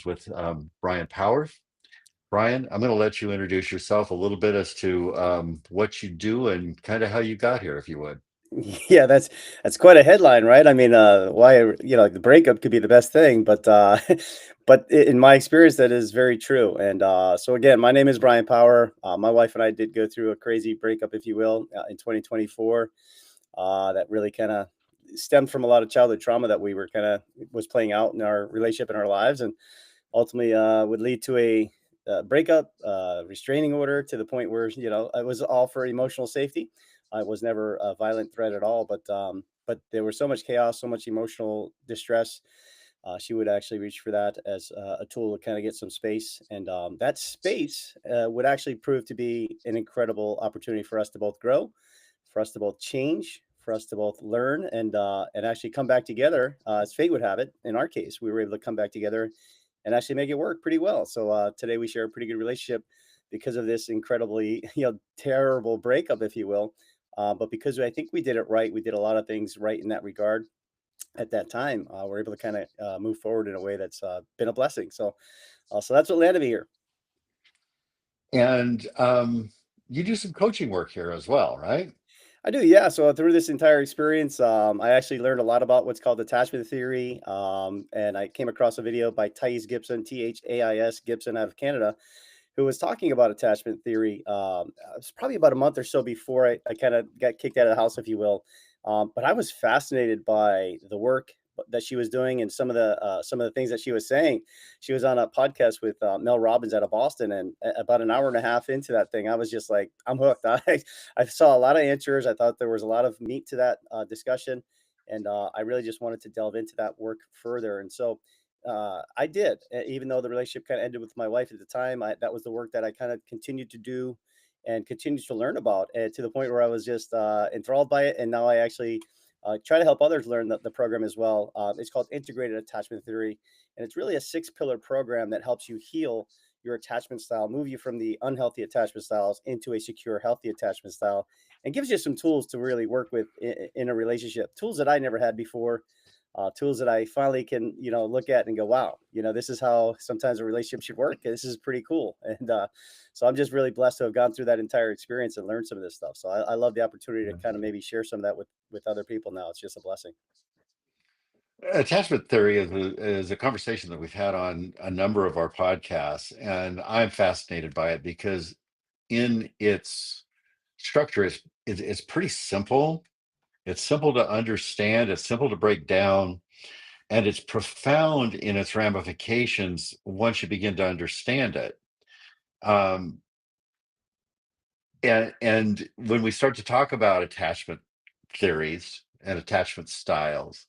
with Bryan Powers. Bryan, I'm going to let you introduce yourself a little bit as to what you do and kind of how you got here, if you would. Yeah, that's quite a headline, right? I mean, why, like the breakup could be the best thing, but in my experience, that is very true. And so again, my name is Brian Power. My wife and I did go through a crazy breakup, if you will, in 2024. That really kind of stemmed from a lot of childhood trauma that we were kind of was playing out in our relationship and our lives, and ultimately would lead to a breakup, restraining order to the point where it was all for emotional safety. It was never a violent threat at all, but there was so much chaos, so much emotional distress. She would actually reach for that as a tool to kind of get some space, and that space would actually prove to be an incredible opportunity for us to both grow, for us to both change, for us to both learn, and actually come back together. As fate would have it, in our case, we were able to come back together and actually make it work pretty well. So today we share a pretty good relationship because of this incredibly, terrible breakup, if you will. But because I think we did it right, we did a lot of things right in that regard at that time. We're able to kind of move forward in a way that's been a blessing. So that's what landed me here. And you do some coaching work here as well, right? I do, yeah. So through this entire experience, I actually learned a lot about what's called attachment theory, and I came across a video by Thais Gibson, Thais Gibson, out of Canada, who was talking about attachment theory. It was probably about a month or so before I kind of got kicked out of the house, if you will. But I was fascinated by the work that she was doing and some of the things that she was saying. She was on a podcast with Mel Robbins out of Boston, and about an hour and a half into that thing, I was just like, I'm hooked. I saw a lot of answers. I thought there was a lot of meat to that discussion, and I really just wanted to delve into that work further. And so I did, even though the relationship kind of ended with my wife at the time. That was the work that I kind of continued to do and continued to learn about, to the point where I was just enthralled by it. And now I actually try to help others learn the program as well. It's called Integrated Attachment Theory, and it's really a six-pillar program that helps you heal your attachment style, move you from the unhealthy attachment styles into a secure, healthy attachment style, and gives you some tools to really work with in a relationship. Tools that I never had before, tools that I finally can, look at and go, wow, this is how sometimes a relationship should work. This is pretty cool. And so I'm just really blessed to have gone through that entire experience and learned some of this stuff. So I love the opportunity to kind of maybe share some of that with other people now. It's just a blessing. Attachment theory is a conversation that we've had on a number of our podcasts, and I'm fascinated by it because in its structure it's pretty simple. It's simple to understand, it's simple to break down, and it's profound in its ramifications once you begin to understand it. Um, and when we start to talk about attachment theories and attachment styles,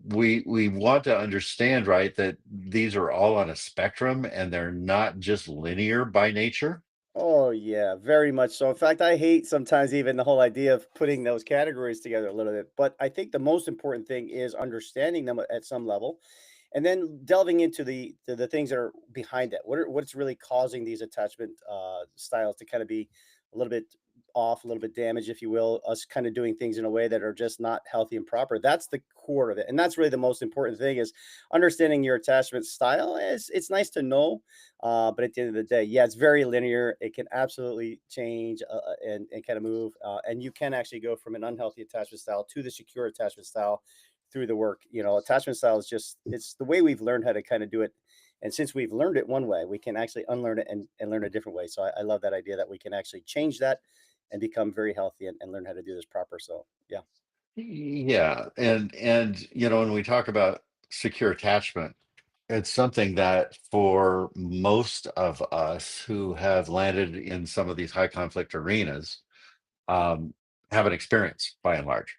we want to understand, right, that these are all on a spectrum and they're not just linear by nature. Oh yeah, very much so. In fact, I hate sometimes even the whole idea of putting those categories together a little bit. But I think the most important thing is understanding them at some level, and then delving into the things that are behind it. What's really causing these attachment styles to kind of be a little bit off, a little bit damaged, if you will. Us kind of doing things in a way that are just not healthy and proper. That's the core of it, and that's really the most important thing is understanding your attachment style. It's nice to know, but at the end of the day, yeah, it's very linear. It can absolutely change and kind of move. And you can actually go from an unhealthy attachment style to the secure attachment style through the work. Attachment style is just, it's the way we've learned how to kind of do it. And since we've learned it one way, we can actually unlearn it and learn a different way. So I love that idea that we can actually change that and become very healthy and learn how to do this proper. So, yeah. Yeah, and when we talk about secure attachment, it's something that for most of us who have landed in some of these high conflict arenas, um, haven't experienced by and large.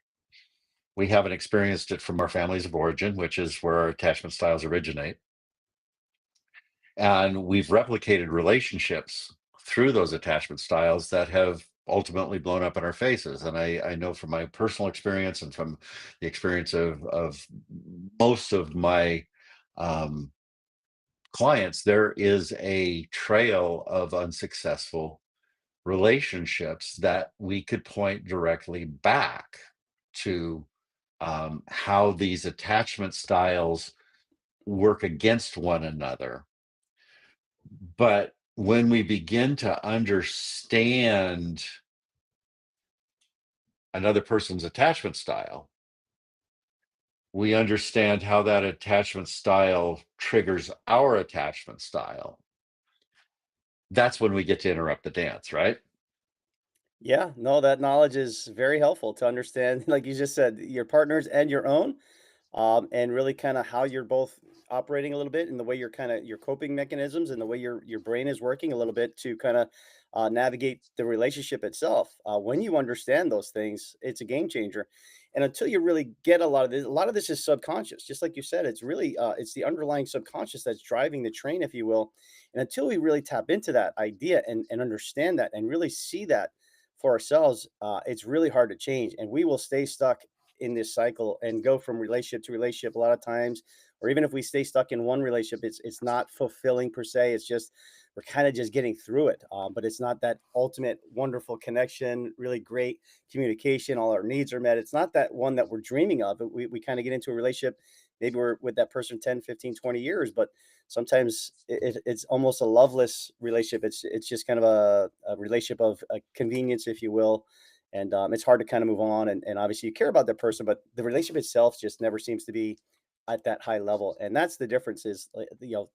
We haven't experienced it from our families of origin, which is where our attachment styles originate. And we've replicated relationships through those attachment styles that have ultimately blown up in our faces. And I know from my personal experience and from the experience of most of my um, clients, there is a trail of unsuccessful relationships that we could point directly back to how these attachment styles work against one another. But when we begin to understand another person's attachment style, we understand how that attachment style triggers our attachment style. That's when we get to interrupt the dance, right? Yeah, no, that knowledge is very helpful to understand, like you just said, your partners and your own, and really kind of how you're both operating a little bit and the way your coping mechanisms and the way your brain is working a little bit to kind of navigate the relationship itself. When you understand those things, it's a game changer. And until you really get a lot of this is subconscious, just like you said. It's really it's the underlying subconscious that's driving the train, if you will. And until we really tap into that idea and understand that and really see that for ourselves, it's really hard to change, and we will stay stuck in this cycle and go from relationship to relationship a lot of times. Or even if we stay stuck in one relationship, it's not fulfilling per se. It's just we're kind of just getting through it, but it's not that ultimate wonderful connection, really great communication, all our needs are met. It's not that one that we're dreaming of. We kind of get into a relationship, maybe we're with that person 10, 15, 20 years, but sometimes it's almost a loveless relationship. It's just kind of a relationship of convenience, if you will. And it's hard to kind of move on. And obviously, you care about that person, but the relationship itself just never seems to be at that high level. And that's the difference. Is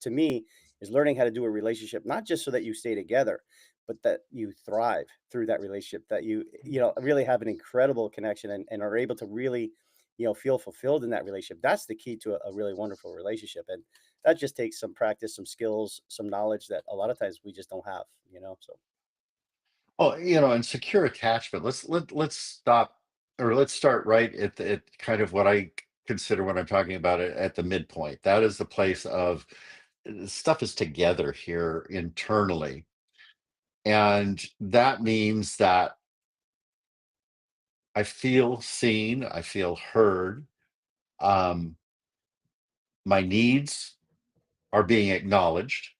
to me, is learning how to do a relationship not just so that you stay together, but that you thrive through that relationship. That you really have an incredible connection and are able to really feel fulfilled in that relationship. That's the key to a really wonderful relationship. And that just takes some practice, some skills, some knowledge that a lot of times we just don't have. So Well, and secure attachment. Let's stop, or let's start right at kind of what I consider when I'm talking about it at the midpoint. That is the place of stuff is together here internally. And that means that I feel seen, I feel heard, um, my needs are being acknowledged,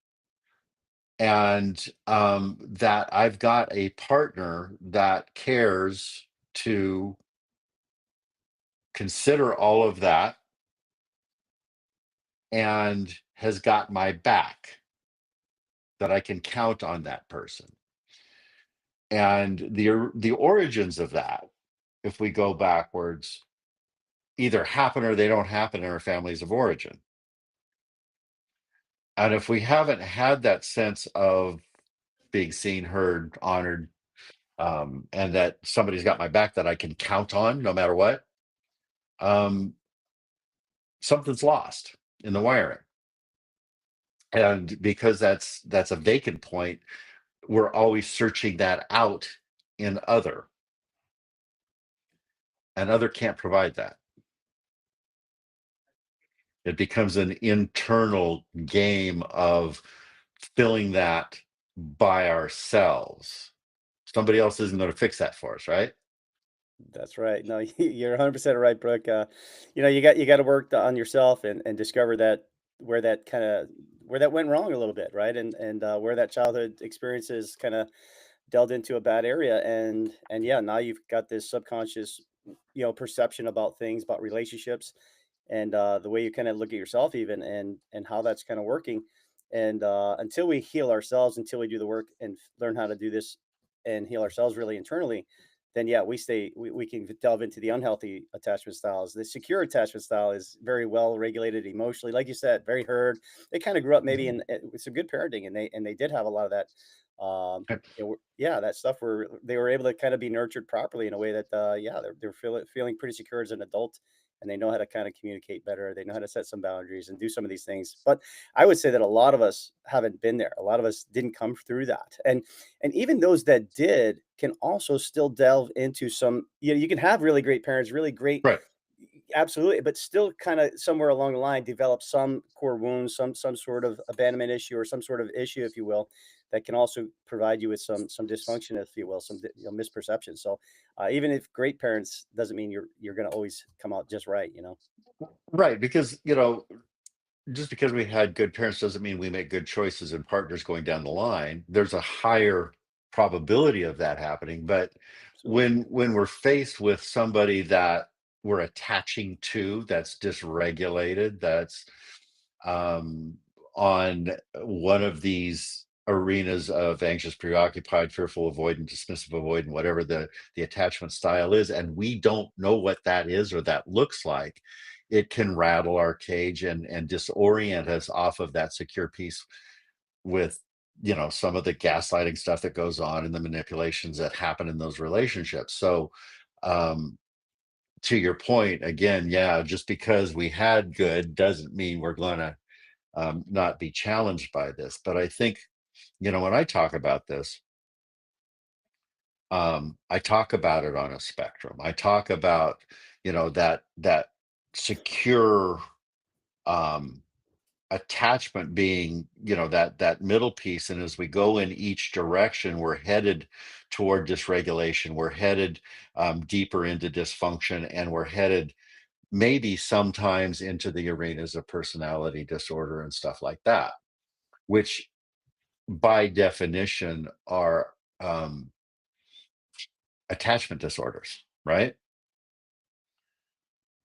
and that I've got a partner that cares to consider all of that and has got my back, that I can count on that person. And the origins of that, if we go backwards, either happen or they don't happen in our families of origin. And if we haven't had that sense of being seen, heard, honored, and that somebody's got my back that I can count on no matter what, um, something's lost in the wiring. And because that's a vacant point, we're always searching that out in other, and other can't provide that. It becomes an internal game of filling that by ourselves. Somebody else isn't going to fix that for us, right? that's right. No, you're 100% right, Brooke. You got to work on yourself and discover that where that kind of where that went wrong a little bit, right? And where that childhood experiences kind of delved into a bad area. And yeah, now you've got this subconscious perception about things, about relationships, and the way you kind of look at yourself even, and how that's kind of working. And until we heal ourselves, until we do the work and learn how to do this and heal ourselves really internally, then yeah, we can delve into the unhealthy attachment styles. The secure attachment style is very well regulated emotionally, like you said, very heard. They kind of grew up maybe with some good parenting, and they did have a lot of that. Yeah, that stuff where they were able to kind of be nurtured properly in a way that, yeah, they're feeling pretty secure as an adult, and they know how to kind of communicate better. They know how to set some boundaries and do some of these things. But I would say that a lot of us haven't been there. A lot of us didn't come through that, and even those that did can also still delve into some. You can have really great parents, really great. Right. Absolutely, but still kind of somewhere along the line develop some core wounds, some sort of abandonment issue or some sort of issue, if you will, that can also provide you with some dysfunction, if you will, misperception. So even if great parents doesn't mean you're going to always come out just right. Right. Because, just because we had good parents doesn't mean we make good choices and partners going down the line. There's a higher probability of that happening. But Absolutely. when we're faced with somebody that we're attaching to, that's dysregulated, that's um, on one of these arenas of anxious, preoccupied, fearful, avoidant, dismissive, avoidant, whatever the attachment style is, and we don't know what that is or that looks like, it can rattle our cage and disorient us off of that secure piece with some of the gaslighting stuff that goes on and the manipulations that happen in those relationships. So um to your point again, yeah, just because we had good doesn't mean we're going to not be challenged by this. But I think, when I talk about this, I talk about it on a spectrum. I talk about, that secure um, attachment being, that middle piece. And as we go in each direction, we're headed toward dysregulation. We're headed deeper into dysfunction, and we're headed maybe sometimes into the arenas of personality disorder and stuff like that, which by definition are attachment disorders, right?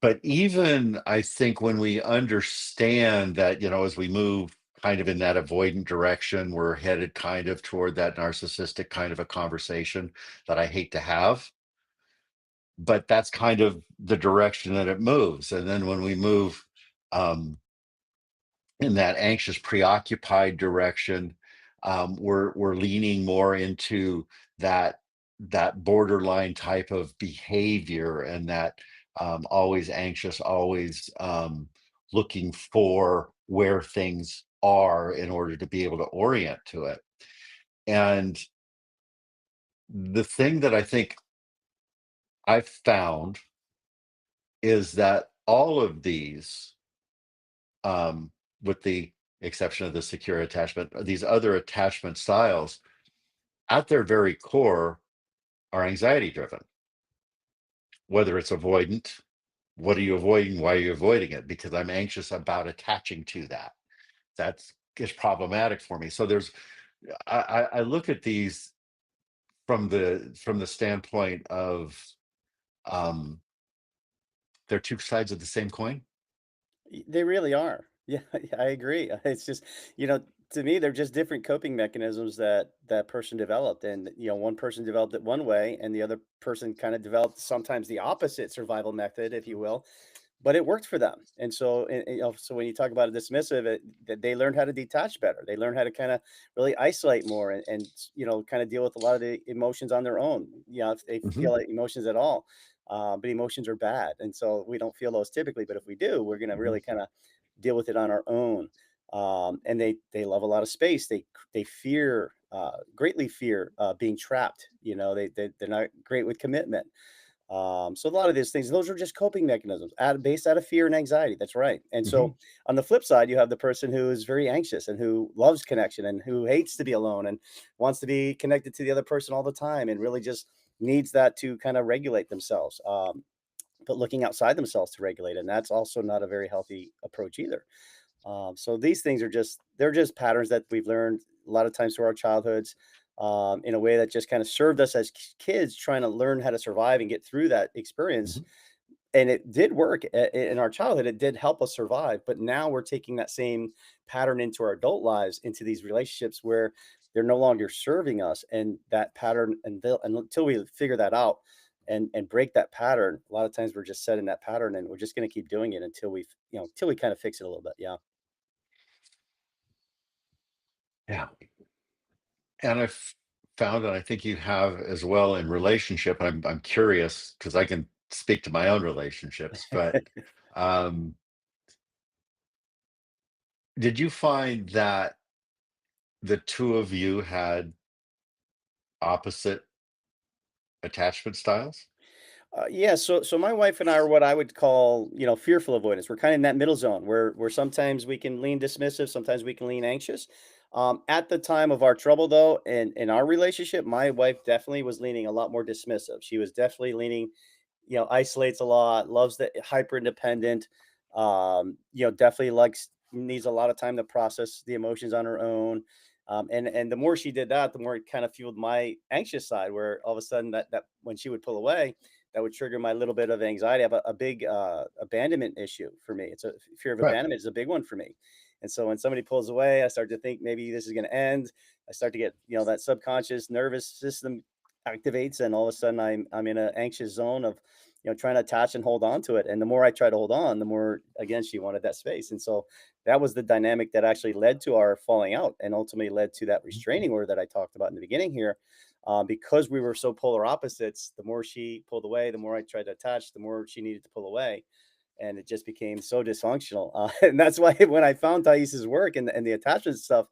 But even I think when we understand that, as we move kind of in that avoidant direction, we're headed kind of toward that narcissistic kind of a conversation that I hate to have. But that's kind of the direction that it moves. And then when we move um, in that anxious, preoccupied direction, we're leaning more into that borderline type of behavior, and that always anxious, always looking for where things are in order to be able to orient to it. And the thing that I think I've found is that all of these, um, with the exception of the secure attachment, these other attachment styles, at their very core, are anxiety driven. Whether it's avoidant, what are you avoiding? Why are you avoiding it? Because I'm anxious about attaching to that. That's is problematic for me. So I look at these from the standpoint of um, they're two sides of the same coin. They really are. Yeah, yeah, I agree. It's just, you know, to me, they're just different coping mechanisms that that person developed. And, one person developed it one way, and the other person kind of developed sometimes the opposite survival method, if you will, but it worked for them. And so, so when you talk about a dismissive, that they learned how to detach better. They learned how to kind of really isolate more, and kind of deal with a lot of the emotions on their own. If they Mhm, feel like emotions at all, but emotions are bad, and so we don't feel those typically. But if we do, we're going to mhm, really kind of deal with it on our own. And they love a lot of space. They fear, greatly fear, being trapped. They're not great with commitment. So a lot of these things, those are just coping mechanisms based out of fear and anxiety. That's right. And mhm, so on the flip side, you have the person who is very anxious and who loves connection and who hates to be alone and wants to be connected to the other person all the time and really just needs that to kind of regulate themselves. But looking outside themselves to regulate, and that's also not a very healthy approach either. So these things they're just patterns that we've learned a lot of times through our childhoods, in a way that just kind of served us as kids trying to learn how to survive and get through that experience. mhm, And it did work in our childhood. It did help us survive. But now we're taking that same pattern into our adult lives, into these relationships where they're no longer serving us. And that pattern, and until we figure that out and break that pattern, a lot of times we're just set in that pattern and we're just going to keep doing it until we kind of fix it a little bit. Yeah. yeah. And I've found, and I think you have as well in relationship. I'm curious because I can speak to my own relationships, but um, did you find that the two of you had opposite attachment styles? Yeah, so my wife and I are what I would call, fearful avoidance. We're kind of in that middle zone where sometimes we can lean dismissive, sometimes we can lean anxious. At the time of our trouble, though, and in our relationship, my wife definitely was leaning a lot more dismissive. She was definitely leaning, isolates a lot, loves the hyper independent, definitely needs a lot of time to process the emotions on her own. And the more she did that, the more it kind of fueled my anxious side, where all of a sudden that when she would pull away, that would trigger my little bit of anxiety. I have a big abandonment issue for me. It's a fear of Right. abandonment is a big one for me. And so when somebody pulls away, I start to think maybe this is going to end. I start to get, that subconscious nervous system activates, and all of a sudden I'm in an anxious zone of, trying to attach and hold on to it. And the more I try to hold on, the more again she wanted that space. And so that was the dynamic that actually led to our falling out, and ultimately led to that restraining order that I talked about in the beginning here. Because we were so polar opposites, the more she pulled away, the more I tried to attach, the more she needed to pull away, and it just became so dysfunctional. And that's why when I found Thais's work and the attachment stuff,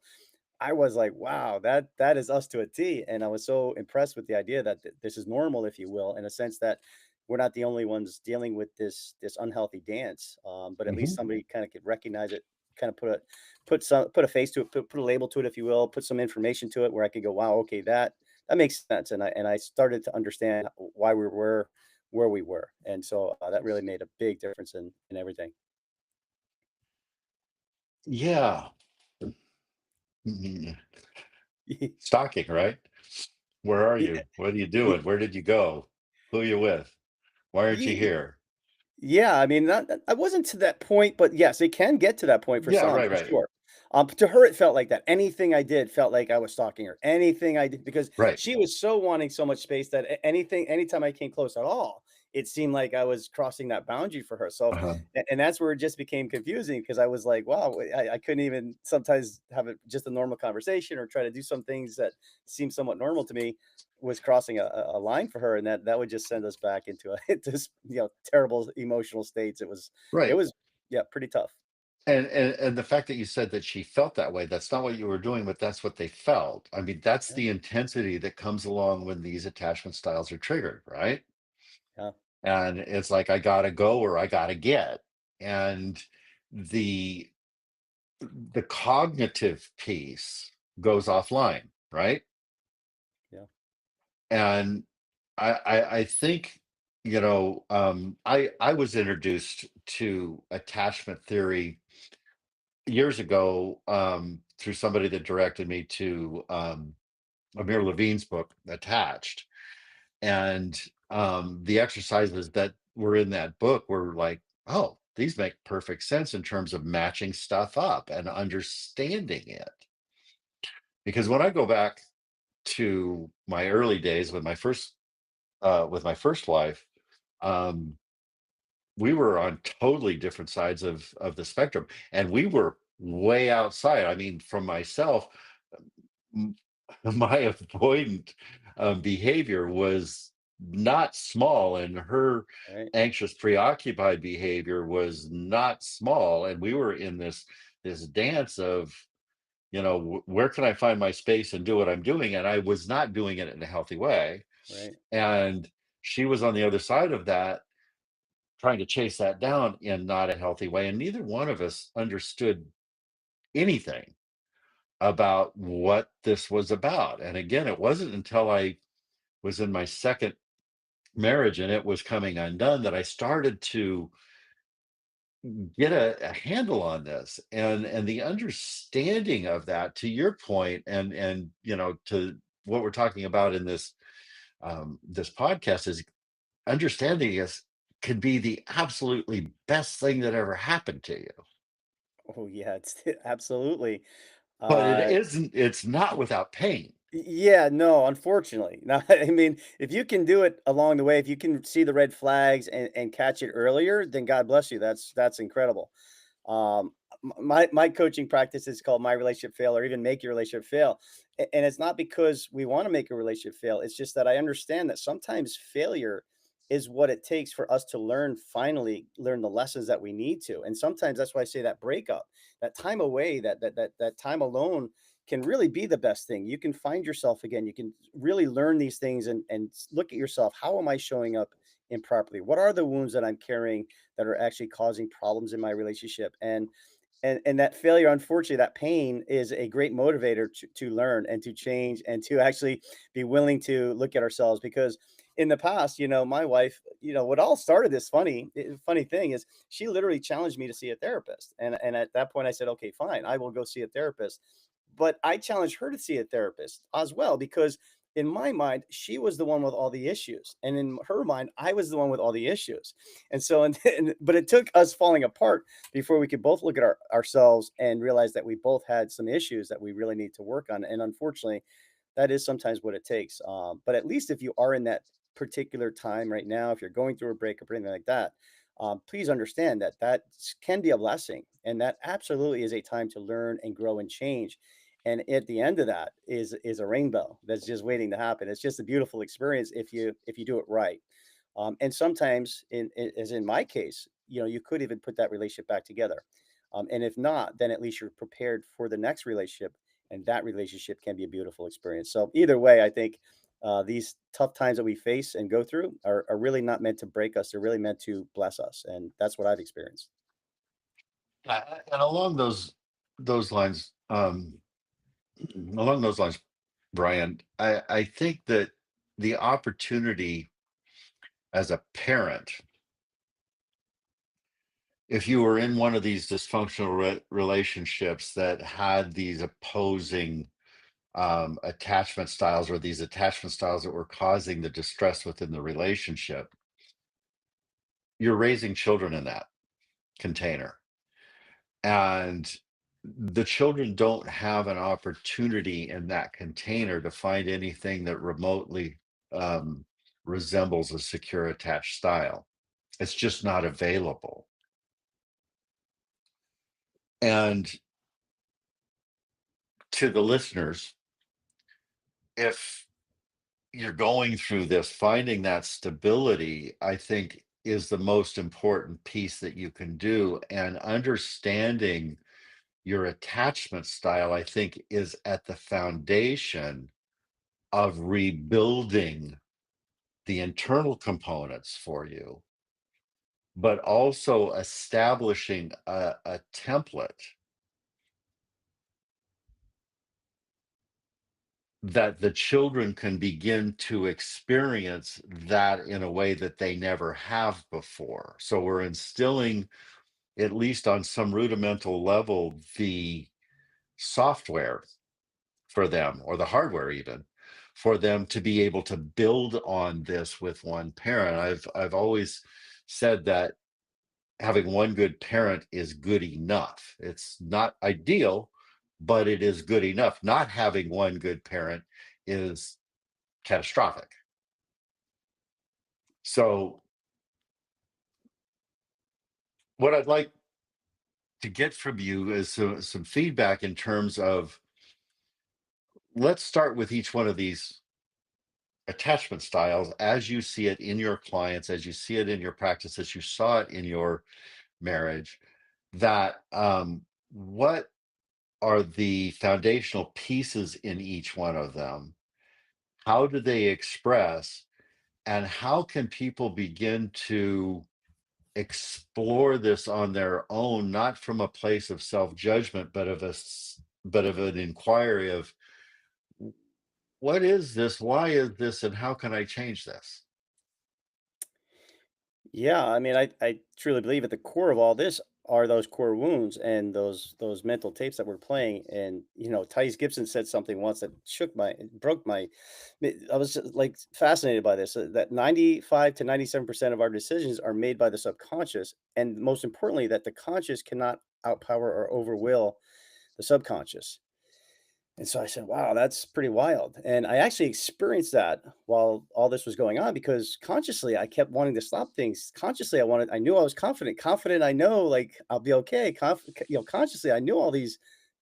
I was like, wow, that is us to a T. And I was so impressed with the idea that this is normal, if you will, in a sense that we're not the only ones dealing with this unhealthy dance. But at least Mhm. somebody kind of could recognize it, kind of put a face to it, put a label to it, if you will, put some information to it where I could go, wow, okay, that makes sense. And I started to understand why we were where we were. And so that really made a big difference in everything. Yeah. Mhm. Stalking, right? Where are Yeah, you? What are you doing? Where did you go? Who are you with? Why aren't you yeah, here? yeah, I mean, not I wasn't to that point, but yes, it can get to that point for Yeah, some, right, for right, sure. To her, it felt like that. Anything I did felt like I was stalking her. Anything I did, because right. she was so wanting so much space that anytime I came close at all, it seemed like I was crossing that boundary for her. So, Uh-huh. and that's where it just became confusing, because I was like, wow, I couldn't even sometimes have it just a normal conversation or try to do some things that seem somewhat normal to me, was crossing a line for her, and that would just send us back into a into terrible emotional states. It Right. was yeah, pretty tough. And the fact that you said that she felt that way, that's not what you were doing, but that's what they felt. I mean, that's Yeah, the intensity that comes along when these attachment styles are triggered, right? yeah, And it's like I gotta go or I gotta get. And the the cognitive piece goes offline, right? yeah. And I think, I was introduced to attachment theory years ago, through somebody that directed me to Amir Levine's book, Attached. And the exercises that were in that book were like, oh, these make perfect sense in terms of matching stuff up and understanding it. Because when I go back to my early days with my first wife, um, we were on totally different sides of the spectrum, and we were way outside. I mean, from myself, m- my avoidant behavior was not small, and her Right, anxious, preoccupied behavior was not small. And we were in this dance of, where can I find my space and do what I'm doing? And I was not doing it in a healthy way. right, And she was on the other side of that, trying to chase that down in not a healthy way. And neither one of us understood anything about what this was about. And again, it wasn't until I was in my second marriage and it was coming undone that I started to get a handle on this, and the understanding of that, to your point, and to what we're talking about in this podcast, is understanding this could be the absolutely best thing that ever happened to you. oh yeah, it's absolutely. But it uh isn't, it's not without pain. Yeah, no, unfortunately. No, I mean, if you can do it along the way, if you can see the red flags and catch it earlier, then God bless you. That's incredible. My coaching practice is called My Relationship Fail, or even Make Your Relationship Fail. And it's not because we want to make a relationship fail. It's just that I understand that sometimes failure is what it takes for us to finally learn the lessons that we need to. And sometimes that's why I say that breakup, that time away, that time alone can really be the best thing. You can find yourself again. You can really learn these things and look at yourself. How am I showing up improperly? What are the wounds that I'm carrying that are actually causing problems in my relationship? And that failure, unfortunately, that pain is a great motivator to learn and to change and to actually be willing to look at ourselves. Because in the past, my wife, what all started this funny thing is she literally challenged me to see a therapist. And at that point I said, okay, fine, I will go see a therapist. But I challenged her to see a therapist as well, because in my mind, she was the one with all the issues, and in her mind, I was the one with all the issues. And so, but it took us falling apart before we could both look at ourselves and realize that we both had some issues that we really need to work on. And unfortunately, that is sometimes what it takes. But at least if you are in that particular time right now, if you're going through a breakup or anything like that, please understand that can be a blessing, and that absolutely is a time to learn and grow and change. And at the end of that is a rainbow that's just waiting to happen. It's just a beautiful experience if you do it right. And sometimes, as in my case, you could even put that relationship back together. And if not, then at least you're prepared for the next relationship, and that relationship can be a beautiful experience. So either way, I think these tough times that we face and go through are really not meant to break us. They're really meant to bless us, and that's what I've experienced. And those lines, along those lines, Brian, I think that the opportunity as a parent, if you were in one of these dysfunctional relationships that had these opposing attachment styles, or these attachment styles that were causing the distress within the relationship, you're raising children in that container. And the children don't have an opportunity in that container to find anything that remotely um, resembles a secure attached style. It's just not available. And to the listeners, if you're going through this, finding that stability, I think, is the most important piece that you can do. And understanding your attachment style, I think, is at the foundation of rebuilding the internal components for you, but also establishing a template that the children can begin to experience that in a way that they never have before. So we're instilling, at least on some rudimental level, the software for them, or the hardware even, for them to be able to build on this with one parent. I've always said that having one good parent is good enough. It's not ideal, but it is good enough. Not having one good parent is catastrophic. So what I'd like to get from you is some feedback in terms of, let's start with each one of these attachment styles as you see it in your clients, as you see it in your practice, as you saw it in your marriage. That what are the foundational pieces in each one of them? How do they express? And how can people begin to explore this on their own, not from a place of self-judgment, but but of an inquiry of, what is this? Why is this? And how can I change this? Yeah, I mean, I truly believe at the core of all this are those core wounds and those mental tapes that we're playing. And Tice Gibson said something once that broke my. I was just, like, fascinated by this. That 95 to 97% of our decisions are made by the subconscious, and most importantly, that the conscious cannot outpower or overwill the subconscious. And so I said, wow, that's pretty wild. And I actually experienced that while all this was going on, because consciously I kept wanting to stop things. Consciously, I knew I was confident. Confident, I know, like, I'll be okay. Consciously, I knew all the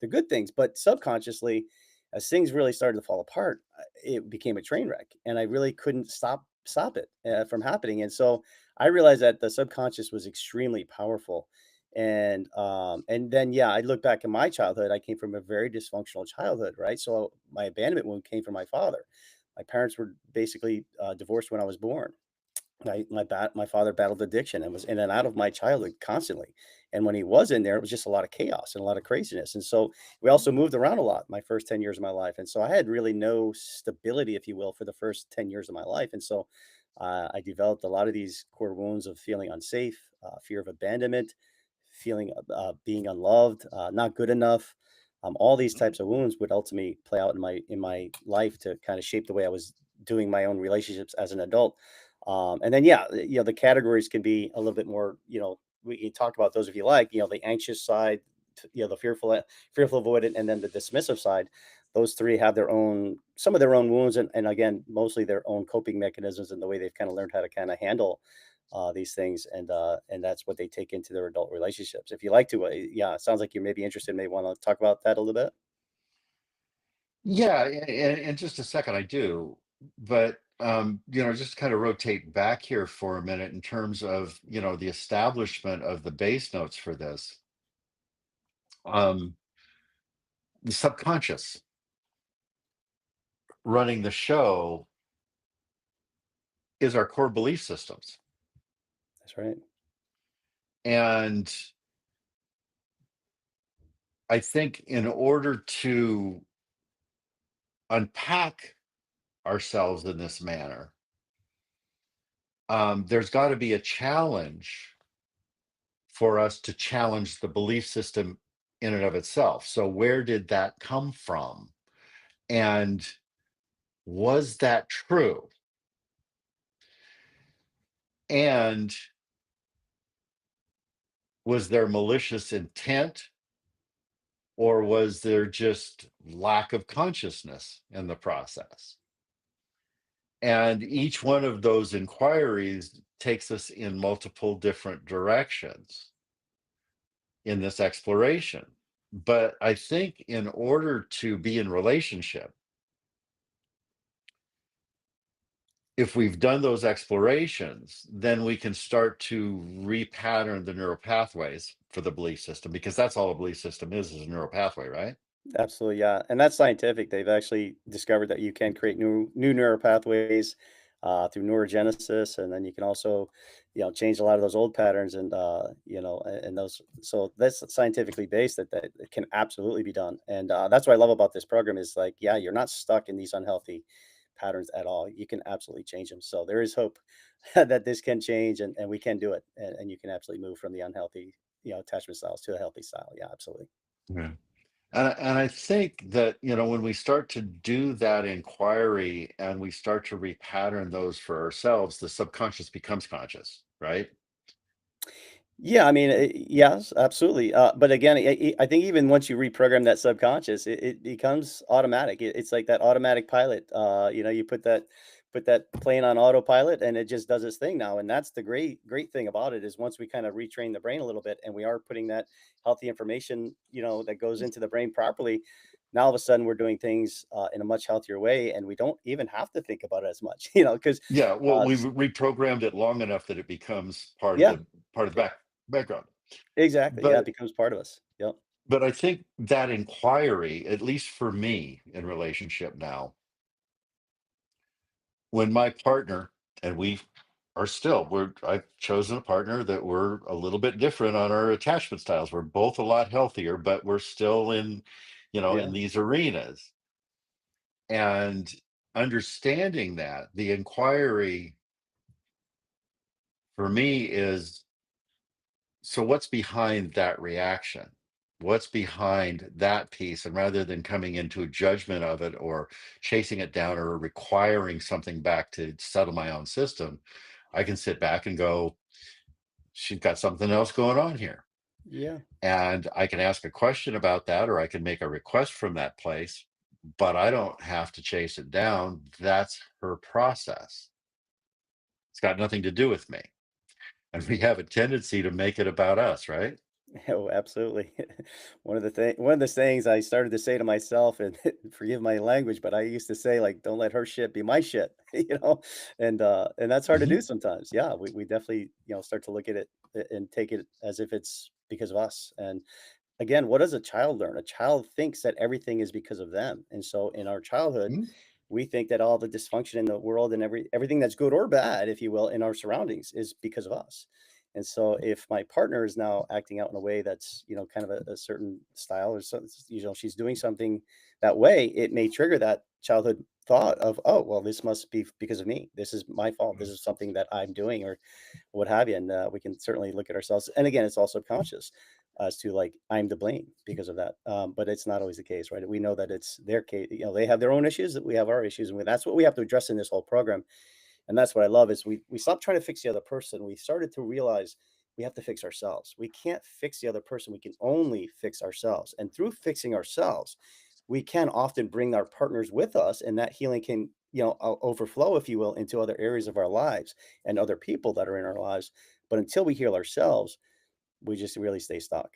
good things, but subconsciously, as things really started to fall apart, it became a train wreck, and I really couldn't stop it from happening. And so I realized that the subconscious was extremely powerful. And then, yeah, I look back in my childhood. I came from a very dysfunctional childhood, right? So my abandonment wound came from my father. My parents were basically divorced when I was born. My father battled addiction and was in and out of my childhood constantly. And when he was in there, it was just a lot of chaos and a lot of craziness. And so we also moved around a lot my first 10 years of my life. And so I had really no stability, if you will, for the first 10 years of my life. And so I developed a lot of these core wounds of feeling unsafe, fear of abandonment, feeling being unloved, not good enough. All these types of wounds would ultimately play out in my life to kind of shape the way I was doing my own relationships as an adult. And then, yeah, the categories can be a little bit more, we can talk about those if you like, the anxious side, the fearful avoidant, and then the dismissive side. Those three have some of their own wounds, and again, mostly their own coping mechanisms and the way they've kind of learned how to kind of handle these things, and that's what they take into their adult relationships. If you like to, yeah, it sounds like you may be interested. May want to talk about that a little bit. Yeah, in just a second, I do. But just kind of rotate back here for a minute in terms of, the establishment of the base notes for this. Um, the subconscious running the show is our core belief systems. That's right. And I think in order to unpack ourselves in this manner, there's got to be a challenge for us to challenge the belief system in and of itself. So, where did that come from? And was that true? And was there malicious intent, or was there just lack of consciousness in the process? And each one of those inquiries takes us in multiple different directions in this exploration. But I think in order to be in relationship, if we've done those explorations, then we can start to repattern the neural pathways for the belief system, because that's all a belief system is a neural pathway, right? Absolutely, yeah, and that's scientific. They've actually discovered that you can create new neural pathways through neurogenesis, and then you can also, change a lot of those old patterns, and those. So that's scientifically based that it can absolutely be done, and that's what I love about this program is like, yeah, you're not stuck in these unhealthy patterns at all. You can absolutely change them. So there is hope that this can change, and we can do it, and you can absolutely move from the unhealthy, attachment styles to a healthy style. Yeah, absolutely. Yeah. And I think that, when we start to do that inquiry and we start to repattern those for ourselves, the subconscious becomes conscious, right? Yeah, I mean, yes, absolutely. But again, I think even once you reprogram that subconscious, it becomes automatic. It's like that automatic pilot. You put that plane on autopilot, and it just does its thing now. And that's the great thing about it is once we kind of retrain the brain a little bit, and we are putting that healthy information, that goes into the brain properly. Now all of a sudden we're doing things in a much healthier way, and we don't even have to think about it as much, because Yeah, well, uh, we've reprogrammed it long enough that it becomes part of yeah, the background. exactly. Yeah, it But becomes part of us. Yep. I think that inquiry, at least for me in relationship now, when my partner and we are still, I've chosen a partner that we're a little bit different on our attachment styles. We're both a lot healthier, but we're still in, in Yeah. these arenas. And understanding that the inquiry for me is, so what's behind that reaction? What's behind that piece? And rather than coming into a judgment of it or chasing it down or requiring something back to settle my own system, I can sit back and go, she's got something else going on here. Yeah. And I can ask a question about that, or I can make a request from that place, but I don't have to chase it down. That's her process. It's got nothing to do with me. And we have a tendency to make it about us, right? Oh, absolutely. One of the sayings I started to say to myself, and forgive my language, but I used to say like, "Don't let her shit be my shit," and that's hard to do Mhm. sometimes. Yeah, we definitely start to look at it and take it as if it's because of us. And again, what does a child learn? A child thinks that everything is because of them, and so in our childhood, Mhm. we think that all the dysfunction in the world and everything that's good or bad, if you will, in our surroundings is because of us. And so if my partner is now acting out in a way that's, kind of a certain style or so, she's doing something that way, it may trigger that childhood thought of, oh, well, this must be because of me. This is my fault. This is something that I'm doing or what have you. And we can certainly look at ourselves. And again, it's all subconscious. as to like I'm to blame because of that. But it's not always the case, right? We know that it's their case. You know, they have their own issues, that we have our issues, and that's what we have to address in this whole program. And that's what I love is we stopped trying to fix the other person. We started to realize we have to fix ourselves. We can't fix the other person. We can only fix ourselves. And through fixing ourselves, we can often bring our partners with us, and that healing can, overflow, if you will, into other areas of our lives and other people that are in our lives. But until we heal ourselves, we just really stay stuck.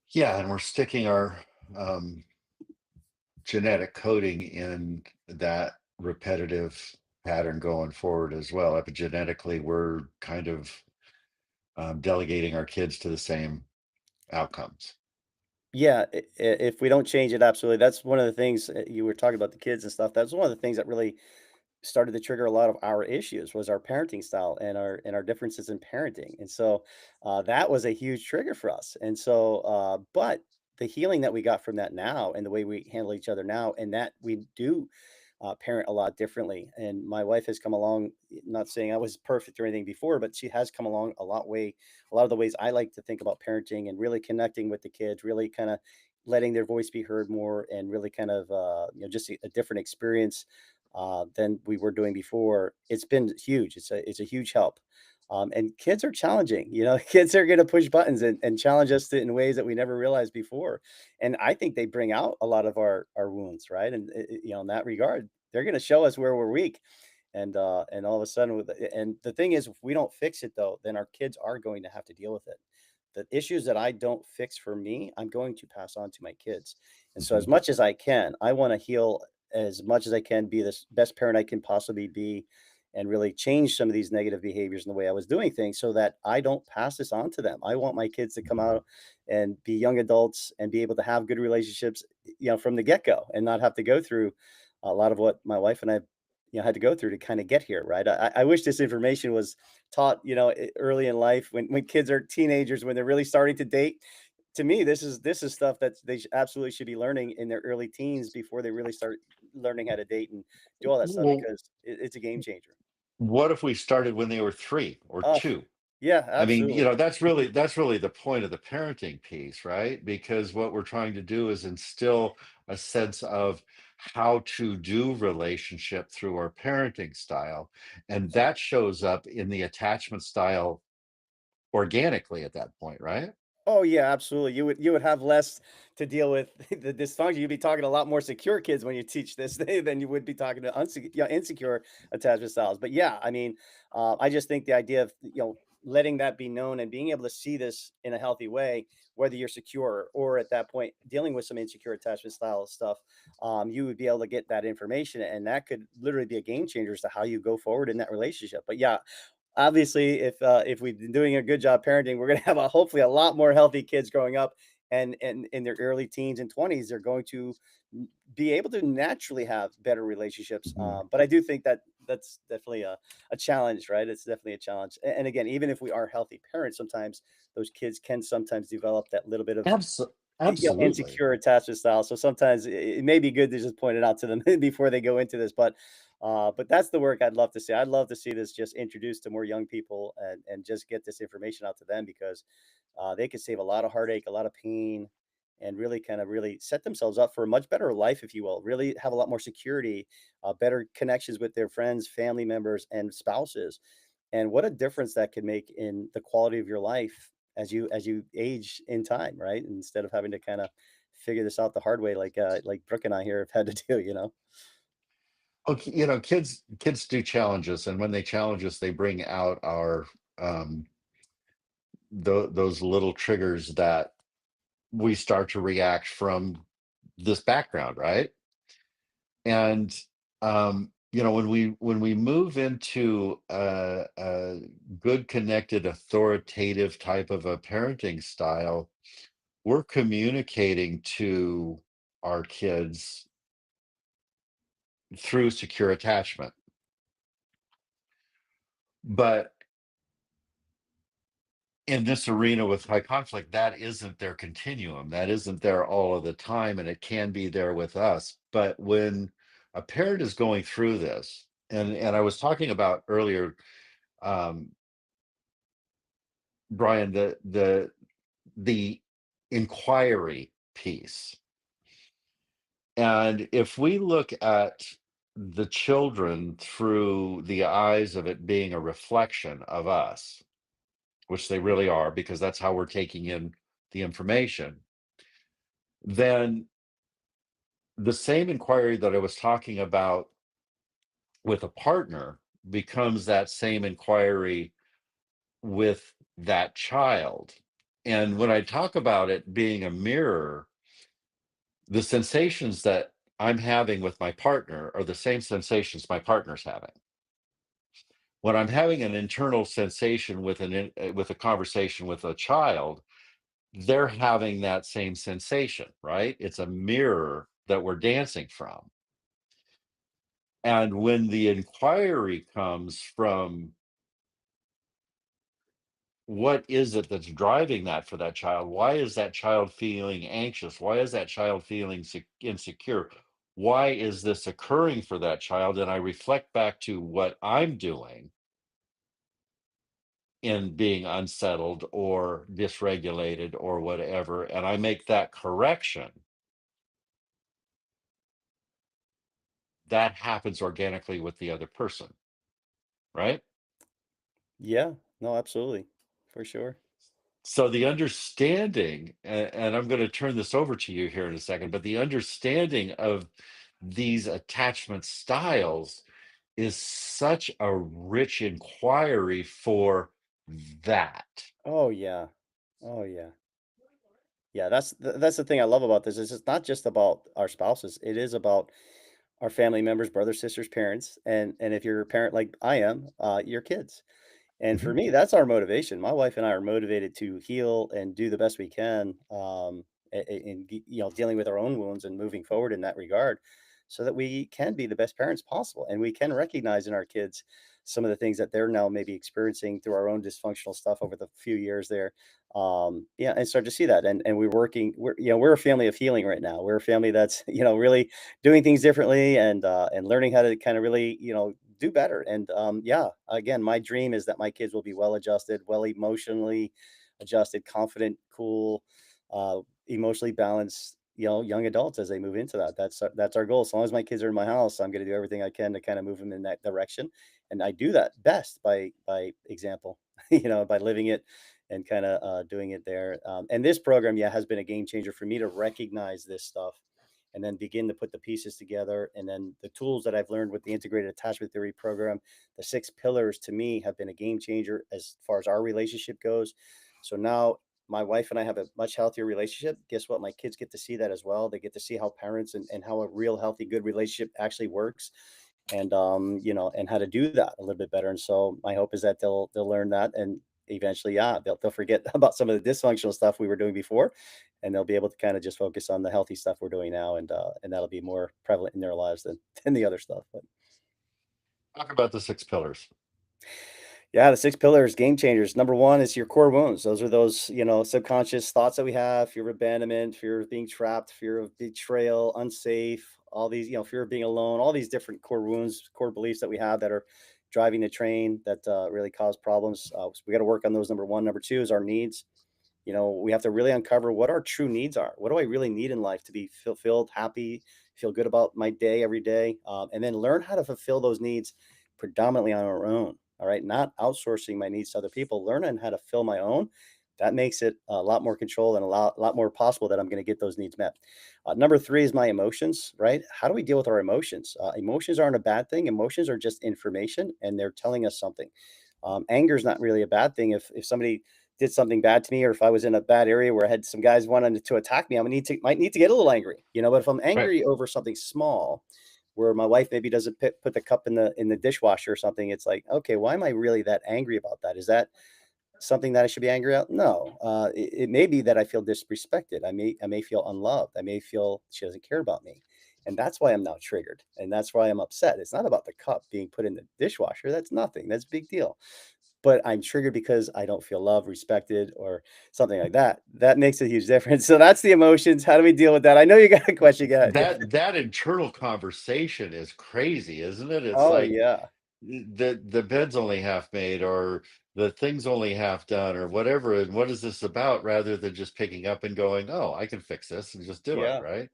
Yeah, and we're sticking our um, genetic coding in that repetitive pattern going forward as well. Epigenetically, we're kind of delegating our kids to the same outcomes. Yeah, if we don't change it, absolutely. That's one of the things you were talking about the kids and stuff. That's one of the things that really started to trigger a lot of our issues was our parenting style and our differences in parenting. And so that was a huge trigger for us. And so, but the healing that we got from that now and the way we handle each other now, and that we do parent a lot differently. And my wife has come along, not saying I was perfect or anything before, but she has come along a lot of the ways I like to think about parenting and really connecting with the kids, really kind of letting their voice be heard more and really kind of, just a different experience than we were doing before. It's been huge. It's a huge help. And kids are challenging, kids are going to push buttons and challenge us in ways that we never realized before. And I think they bring out a lot of our wounds, right? And in that regard, they're going to show us where we're weak. And all of a sudden, and the thing is, if we don't fix it though, then our kids are going to have to deal with it. The issues that I don't fix for me, I'm going to pass on to my kids. And so, as Mhm. much as I can, I want to heal as much as I can, be the best parent I can possibly be, and really change some of these negative behaviors in the way I was doing things so that I don't pass this on to them. I want my kids to come out and be young adults and be able to have good relationships, from the get go and not have to go through a lot of what my wife and I, had to go through to kind of get here. Right. I wish this information was taught, early in life when kids are teenagers, when they're really starting to date. To me, this is stuff that they absolutely should be learning in their early teens before they really start learning how to date and do all that stuff Well, because it's a game changer. what if we started when they were 3 or Oh, 2? yeah, I mean, absolutely. that's really the point of the parenting piece, right? Because what we're trying to do is instill a sense of how to do relationship through our parenting style, and that shows up in the attachment style organically at that point, right? Oh yeah, absolutely. You would have less to deal with the dysfunction. You'd be talking to a lot more secure kids when you teach this than you would be talking to insecure attachment styles. But yeah, I mean, I just think the idea of letting that be known and being able to see this in a healthy way, whether you're secure or at that point dealing with some insecure attachment style stuff, you would be able to get that information, and that could literally be a game changer as to how you go forward in that relationship. But yeah, obviously, if we've been doing a good job parenting, we're gonna have hopefully a lot more healthy kids growing up, and in their early teens and 20s, they're going to be able to naturally have better relationships. Mhm. But I do think that that's definitely a challenge, right? It's definitely a challenge. And again, even if we are healthy parents, sometimes those kids can sometimes develop that little bit of Absolutely. insecure attachment style. So sometimes it may be good to just point it out to them before they go into this. But that's the work I'd love to see. I'd love to see this just introduced to more young people and just get this information out to them because they could save a lot of heartache, a lot of pain, and really kind of really set themselves up for a much better life, if you will. Really have a lot more security, better connections with their friends, family members, and spouses. And what a difference that could make in the quality of your life as you age in time, right? Instead of having to kind of figure this out the hard way, like Brooke and I here have had to do. Okay, kids do challenges, and when they challenge us, they bring out our um, those little triggers that we start to react from this background, right? And when we move into a good, connected, authoritative type of a parenting style, we're communicating to our kids through secure attachment. But in this arena with high conflict, that isn't their continuum. That isn't there all of the time, and it can be there with us. But when a parent is going through this, and I was talking about earlier, um, Brian, the inquiry piece. And if we look at the children through the eyes of it being a reflection of us, which they really are, because that's how we're taking in the information, then the same inquiry that I was talking about with a partner becomes that same inquiry with that child. And when I talk about it being a mirror, the sensations that I'm having with my partner are the same sensations my partner's having. When I'm having an internal sensation with with a conversation with a child, they're having that same sensation, right? It's a mirror that we're dancing from. And when the inquiry comes from what is it that's driving that for that child? Why is that child feeling anxious? Why is that child feeling insecure? Why is this occurring for that child? And I reflect back to what I'm doing in being unsettled or dysregulated or whatever, and I make that correction. That happens organically with the other person, right? Yeah, no, absolutely, for sure. So the understanding, and I'm going to turn this over to you here in a second, but the understanding of these attachment styles is such a rich inquiry for that. Oh yeah, oh yeah. Yeah, that's the thing I love about this is it's not just about our spouses. It is about our family members, brothers, sisters, parents, and if you're a parent like I am, your kids. And for Mhm. me, that's our motivation. My wife and I are motivated to heal and do the best we can, dealing with our own wounds and moving forward in that regard, so that we can be the best parents possible, and we can recognize in our kids some of the things that they're now maybe experiencing through our own dysfunctional stuff over the few years there. Yeah, and start to see that, and we're a family of healing right now. We're a family that's really doing things differently and learning how to kind of really do better. And yeah, again, my dream is that my kids will be well adjusted, well emotionally adjusted, confident, cool, uh, emotionally balanced, young adults as they move into that. That's our goal. As long as my kids are in my house, I'm going to do everything I can to kind of move them in that direction, and I do that best by example, by living it and kind of doing it there. And this program, yeah, has been a game changer for me to recognize this stuff and then begin to put the pieces together. And then the tools that I've learned with the integrated attachment theory program, the 6 pillars to me have been a game changer as far as our relationship goes. So now my wife and I have a much healthier relationship. Guess what? My kids get to see that as well. They get to see how parents and how a real healthy, good relationship actually works and and how to do that a little bit better. And so my hope is that they'll learn that and eventually, yeah, they'll forget about some of the dysfunctional stuff we were doing before, and they'll be able to kind of just focus on the healthy stuff we're doing now, and that'll be more prevalent in their lives than the other stuff. But Talk about the 6 pillars. yeah, the 6 pillars, game changers. Number one is your core wounds. Those are those, subconscious thoughts that we have: fear of abandonment, fear of being trapped, fear of betrayal, unsafe, all these, fear of being alone, all these different core wounds, core beliefs that we have that are driving the train that really cause problems. So we got to work on those. Number one. Number two is our needs. We have to really uncover what our true needs are. What do I really need in life to be fulfilled, happy, feel good about my day every day, and then learn how to fulfill those needs predominantly on our own. All right, not outsourcing my needs to other people. Learning how to fill my own. That makes it a lot more control and a lot more possible that I'm going to get those needs met. Number three is my emotions. Right? How do we deal with our emotions? Emotions aren't a bad thing. Emotions are just information, and they're telling us something. Anger is not really a bad thing. If somebody did something bad to me, or if I was in a bad area where I had some guys wanting to attack me, might need to get a little angry, But if I'm Right. angry over something small, where my wife maybe doesn't put the cup in the dishwasher or something, it's like, okay, why am I really that angry about that? Is that something that I should be angry at? No, it may be that I feel disrespected. I may feel unloved. I may feel she doesn't care about me, and that's why I'm now triggered, and that's why I'm upset. It's not about the cup being put in the dishwasher. That's nothing. That's a big deal, but I'm triggered because I don't feel loved, respected, or something like that. That makes a huge difference. So that's the emotions. How do we deal with that? I know you got a question. Go ahead. That internal conversation is crazy, isn't it? It's Oh like yeah. the bed's only half made, or the thing's only half done, or whatever, and what is this about, rather than just picking up and going, oh, I can fix this, and just do it, Yeah. right?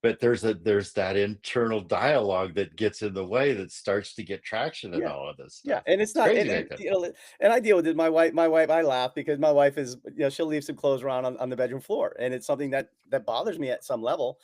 But there's that internal dialogue that gets in the way, that starts to get traction in Yeah. all of this Yeah, stuff. and it's It's not crazy and making. you know, and I deal with it. My wife, I laugh because my wife is, she'll leave some clothes around on the bedroom floor, and it's something that bothers me at some level.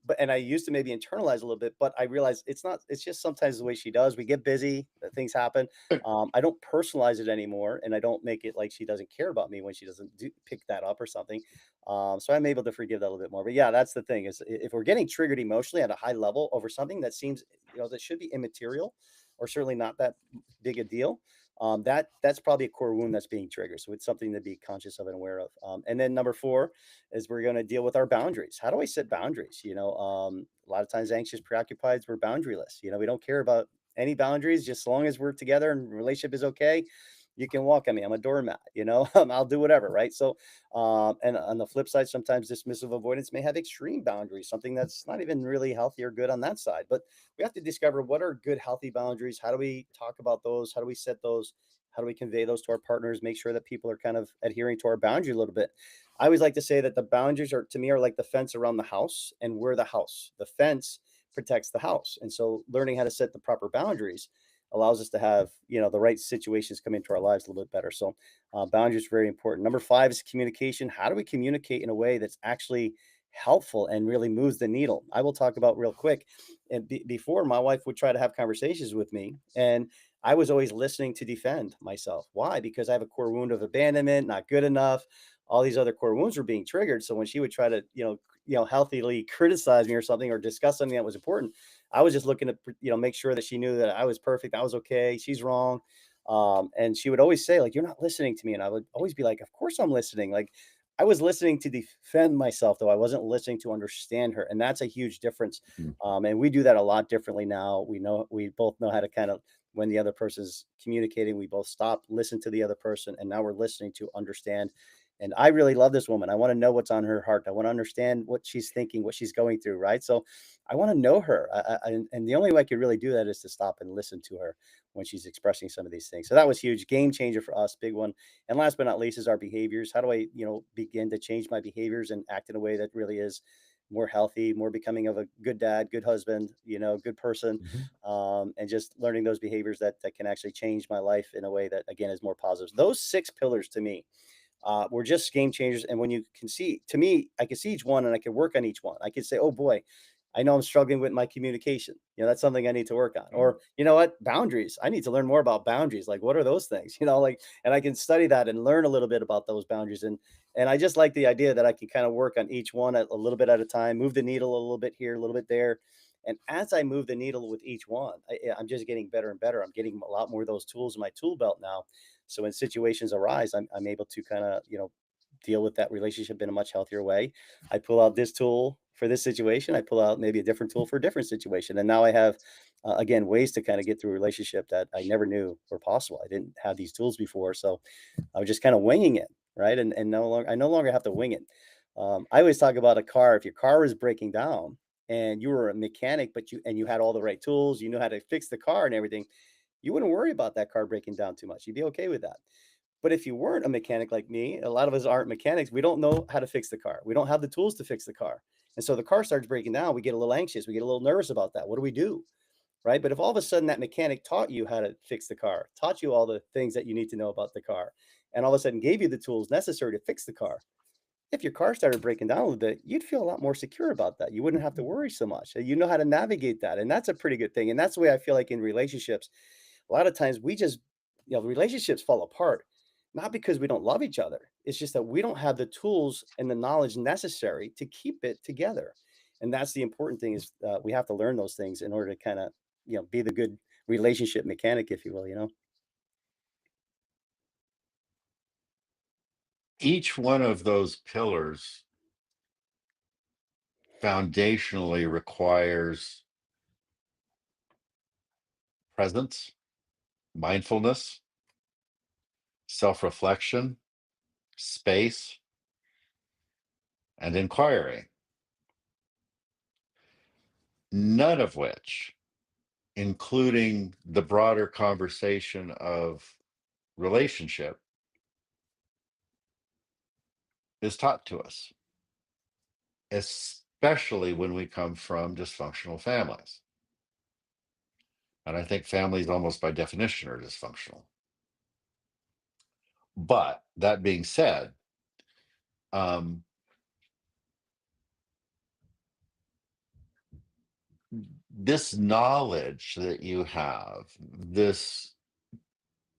But and I used to maybe internalize a little bit, but I realize it's not, it's just sometimes the way she does. We get busy, things happen. I don't personalize it anymore, and I don't make it like she doesn't care about me when she doesn't pick that up or something. So I'm able to forgive that a little bit more. But yeah, that's the thing is, if we're getting triggered emotionally at a high level over something that seems, that should be immaterial, or certainly not that big a deal, that's probably a core wound that's being triggered. So it's something to be conscious of and aware of. And then number four is we're going to deal with our boundaries. How do I set boundaries? A lot of times anxious, preoccupied, we're boundaryless. We don't care about any boundaries, just as long as we're together and relationship is okay. You can walk on me. I'm a doormat. I'll do whatever. Right. So, and on the flip side, sometimes dismissive avoidance may have extreme boundaries, something that's not even really healthy or good on that side. But we have to discover what are good, healthy boundaries. How do we talk about those? How do we set those? How do we convey those to our partners? Make sure that people are kind of adhering to our boundary a little bit. I always like to say that the boundaries are, to me, are like the fence around the house, and we're the house. The fence protects the house, and so learning how to set the proper boundaries allows us to have the right situations come into our lives a little bit better. So boundaries are very important. Number five is communication. How do we communicate in a way that's actually helpful and really moves the needle? I will talk about real quick. And before, my wife would try to have conversations with me, and I was always listening to defend myself. Why? Because I have a core wound of abandonment, not good enough. All these other core wounds were being triggered. So when she would try to, healthily criticize me or something, or discuss something that was important, I was just looking to, make sure that she knew that I was perfect, I was okay, she's wrong. And she would always say, like, "You're not listening to me," and I would always be like, "Of course I'm listening." Like, I was listening to defend myself, though I wasn't listening to understand her, and that's a huge difference. Mhm. And we do that a lot differently now. We both know how to kind of, when the other person's communicating, we both stop, listen to the other person, and now we're listening to understand. And I really love this woman. I want to know what's on her heart. I want to understand what she's thinking, what she's going through, right? So I want to know her. And the only way I could really do that is to stop and listen to her when she's expressing some of these things. So that was huge, game changer for us, big one. And last but not least is our behaviors. How do I, begin to change my behaviors and act in a way that really is more healthy, more becoming of a good dad, good husband, good person, Mhm. and just learning those behaviors that can actually change my life in a way that again is more positive. Those six pillars to me were just game changers. And when you can see, to me, I can see each one and I can work on each one. I can say, oh boy, I know I'm struggling with my communication. That's something I need to work on. Or, you know what, boundaries. I need to learn more about boundaries. Like, what are those things? Like, and I can study that and learn a little bit about those boundaries. And I just like the idea that I can kind of work on each one a little bit at a time, move the needle a little bit here, a little bit there. And as I move the needle with each one, I'm just getting better and better. I'm getting a lot more of those tools in my tool belt now. So when situations arise, I'm able to kind of, deal with that relationship in a much healthier way. I pull out this tool for this situation. I pull out maybe a different tool for a different situation. And now I have, again, ways to kind of get through a relationship that I never knew were possible. I didn't have these tools before. So I was just kind of winging it. Right. And I no longer have to wing it. I always talk about a car. If your car is breaking down and you were a mechanic, but you had all the right tools, you knew how to fix the car and everything, you wouldn't worry about that car breaking down too much. You'd be okay with that. But if you weren't a mechanic like me, a lot of us aren't mechanics. We don't know how to fix the car. We don't have the tools to fix the car. And so the car starts breaking down. We get a little anxious. We get a little nervous about that. What do we do? Right. But if all of a sudden that mechanic taught you how to fix the car, taught you all the things that you need to know about the car, and all of a sudden gave you the tools necessary to fix the car, if your car started breaking down a little bit, you'd feel a lot more secure about that. You wouldn't have to worry so much. You know how to navigate that. And that's a pretty good thing. And that's the way I feel like in relationships, a lot of times we just, relationships fall apart, not because we don't love each other. It's just that we don't have the tools and the knowledge necessary to keep it together. And that's the important thing is we have to learn those things in order to kind of, be the good relationship mechanic, if you will. Each one of those pillars foundationally requires presence, mindfulness, self-reflection, space, and inquiry, none of which including the broader conversation of relationship, is taught to us, especially when we come from dysfunctional families. And I think families, almost by definition, are dysfunctional. But that being said, um, this knowledge that you have, this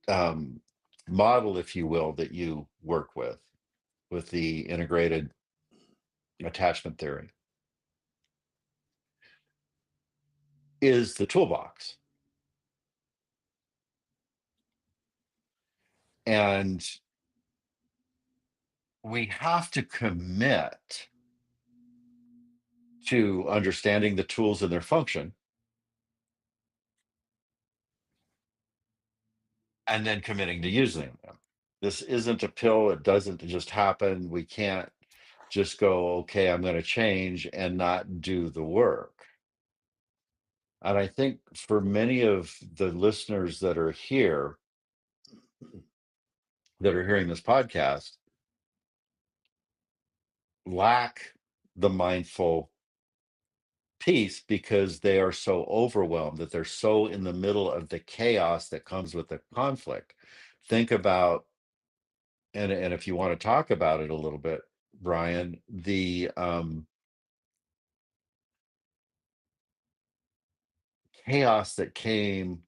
um, model, if you will, that you work with the integrated attachment theory, is the toolbox. And we have to commit to understanding the tools and their function, and then committing to using them. This isn't a pill. It doesn't just happen. We can't just go, okay, I'm going to change and not do the work. And I think for many of the listeners that are here, that are hearing this podcast, lack the mindful piece because they are so overwhelmed, that they're so in the middle of the chaos that comes with the conflict. Think about, and if you want to talk about it a little bit, Bryan, the chaos that came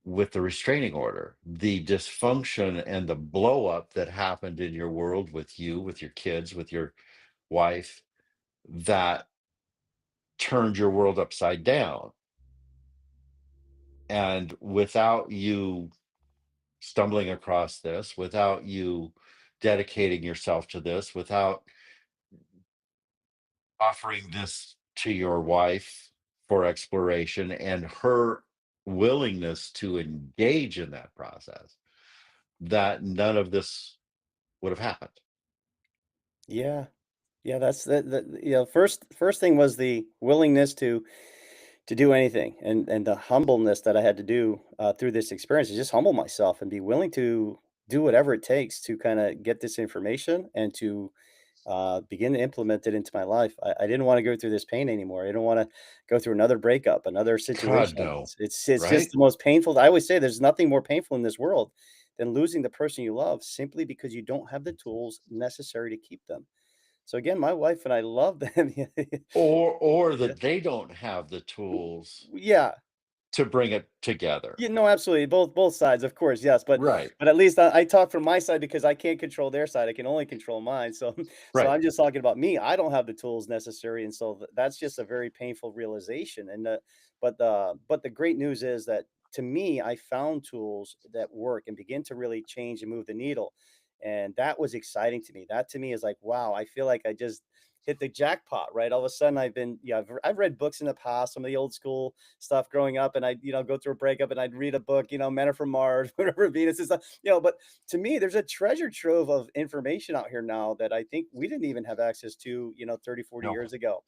with the restraining order, the dysfunction and the blow up that happened in your world with you, with your kids, with your wife, that turned your world upside down. And without you stumbling across this, without you dedicating yourself to this, without offering this to your wife for exploration and her willingness to engage in that process, that none of this would have happened. Yeah. Yeah, that's first thing was the willingness to do anything, and the humbleness that I had to do, through this experience, is just humble myself and be willing to do whatever it takes to kinda get this information and to, begin to implement it into my life. I didn't wanna go through this pain anymore. I didn't wanna go through another breakup, another God, situation. no. It's just Right? the most painful. I always say there's nothing more painful in this world than losing the person you love simply because you don't have the tools necessary to keep them. So, again, my wife and I love them. Or Yeah. that they don't have the tools Yeah. to bring it together. Yeah, no, absolutely. Both sides, of course, yes, Right. but at least I talk from my side because I can't control their side. I can only control mine. So so Right. I'm just talking about me. I don't have the tools necessary, and so that's just a very painful realization. And but the great news is that to me, I found tools that work and begin to really change and move the needle. And that was exciting to me. That to me is like, wow, I feel like I just hit the jackpot, right? All of a sudden I've been, yeah, I've read books in the past, some of the old school stuff growing up, and I'd, go through a breakup and I'd read a book, Men Are From Mars, whatever, Venus is, but to me, there's a treasure trove of information out here now that I think we didn't even have access to, 30, 40 No. years ago.